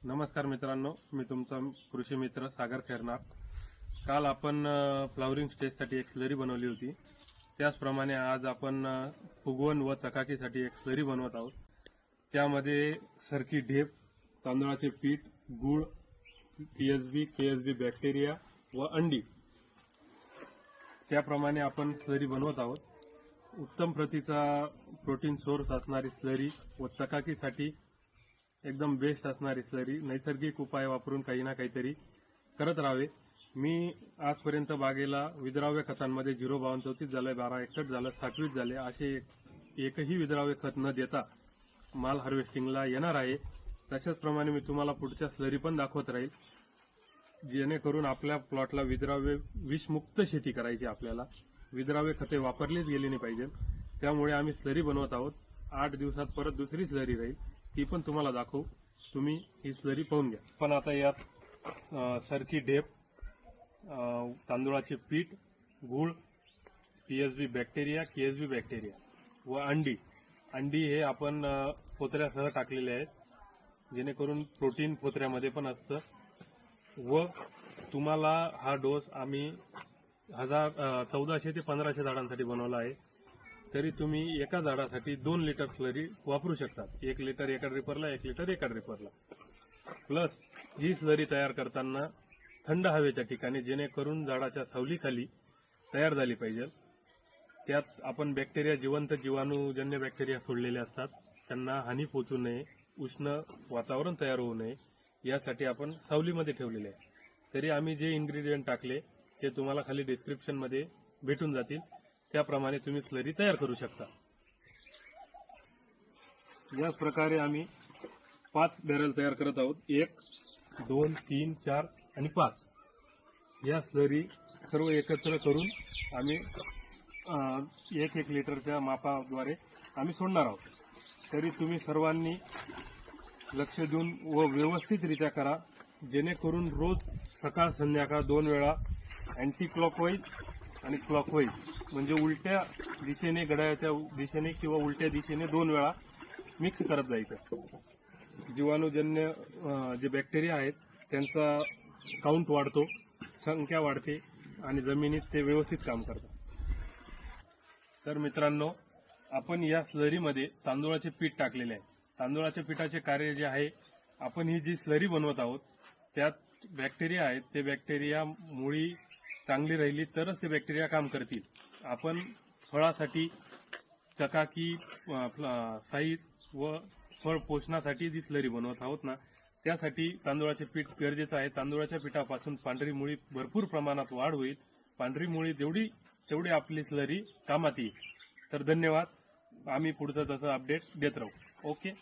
नमस्कार मित्रांनो, मी तुमचा कृषी मित्र सागर खेरनार। काल आपण फ्लावरिंग स्टेजसाठी एक स्लरी बनवली होती। त्याचप्रमाणे आज आपण फुगवण व चकाकीसाठी एक स्लरी बनवत आहोत। त्यामध्ये सरकी ढेप, तांदळाचे पीठ, गूळ, टीएसबी, केएसबी बॅक्टेरिया व अंडी त्याप्रमाणे आपण स्लरी बनवत आहोत। उत्तम प्रतीचा प्रोटीन सोर्स असणारी स्लरी व चकाकीसाठी एकदम बेस्ट असणारी स्लरी, नैसर्गिक उपाय वापरून काही ना काहीतरी करत राहावे। मी आजपर्यंत बागेला विद्राव्य खतांमध्ये 0,32 झाले, 12,61 झालं, 27 झाले, असे एकही विद्राव्य खत न देता माल हार्वेस्टिंगला येणार आहे। तशाच प्रमाणे मी तुम्हाला पुढच्या स्लरी पण दाखवत राहील, जेणेकरून आपल्या प्लॉटला विद्राव्य विषमुक्त शेती करायची। आपल्याला विद्राव्य खते वापरलीच गेली नाही पाहिजे, त्यामुळे आम्ही स्लरी बनवत आहोत। 8 दिवसात परत दुसरी स्लरी राहील, ती पण तुम्हाला दाखवू। तुम्ही ही स्लरी पाहून घ्या। पण आता यात सरकी ढेप, तांदूळाचे पीठ, गूळ, टीएसबी बॅक्टेरिया, केएसबी बॅक्टेरिया व अंडी हे आपण पोत्र्यासह टाकलेले आहेत, जेणेकरून प्रोटीन पोत्र्यामध्ये पण असतं। व तुम्हाला हा डोस आम्ही 1400 ते 1500 झाडांसाठी बनवला आहे। तरी तुम्ही एका झाडासाठी 2 लिटर स्लरी वापरू शकता। 1 लिटर एका ड्रिपरला, 1 लिटर एका ड्रिपरला। प्लस ही स्लरी तयार करताना थंड हवेच्या ठिकाणी, जेणेकरून झाडाच्या सावलीखाली तयार झाली पाहिजे। त्यात आपण बॅक्टेरिया, जिवंत जीवाणूजन्य बॅक्टेरिया सोडलेले असतात, त्यांना हानी पोहोचू नये, उष्ण वातावरण तयार होऊ नये, यासाठी आपण सावलीमध्ये ठेवलेले आहे। तरी आम्ही जे इन्ग्रेडियंट टाकले ते तुम्हाला खाली डिस्क्रिप्शनमध्ये भेटून जातील, त्याप्रमाणे तुम्ही स्लरी तयार करू शकता। याच प्रकारे आम्ही 5 बॅरल तयार करत आहोत। 1, 2, 3, 4 आणि 5 या स्लरी सर्व एकत्र करून आम्ही 1-1 लिटरच्या मापाद्वारे आम्ही सोडणार आहोत। तरी तुम्ही सर्वांनी लक्ष देऊन व व्यवस्थितरित्या करा, जेणेकरून रोज सकाळ संध्याकाळ 2 वेळा अँटी क्लॉकवाईज आणि क्लॉकवाईज, म्हणजे उलट्या दिशेने, घड्याळाच्या दिशेने किंवा उलट्या दिशेने 2 वेळा मिक्स करत जायचं। जीवाणूजन्य जे बॅक्टेरिया आहेत त्यांचा काउंट वाढतो, संख्या वाढते आणि जमिनीत ते व्यवस्थित काम करतात। तर मित्रांनो, आपण या स्लरीमध्ये तांदूळाचे पीठ टाकलेले आहे। तांदूळाच्या पिठाचे कार्य जे आहे, आपण ही जी स्लरी बनवत आहोत त्यात बॅक्टेरिया आहेत, ते बॅक्टेरिया मुळी चांगली राहिली तरच ते बॅक्टेरिया काम करतील। आपण फळासाठी, चकाकी, साईज व फळ पोषणासाठी जी स्लरी बनवत आहोत ना, त्यासाठी तांदूळाचे पीठ गरजेचं आहे। तांदूळाच्या पिठापासून पांढरी मुळी भरपूर प्रमाणात वाढ होईल। पांढरी मुळी तेवढी आपली स्लरी कामात येईल। तर धन्यवाद, आम्ही पुढचं तसं अपडेट देत राहू। ओके।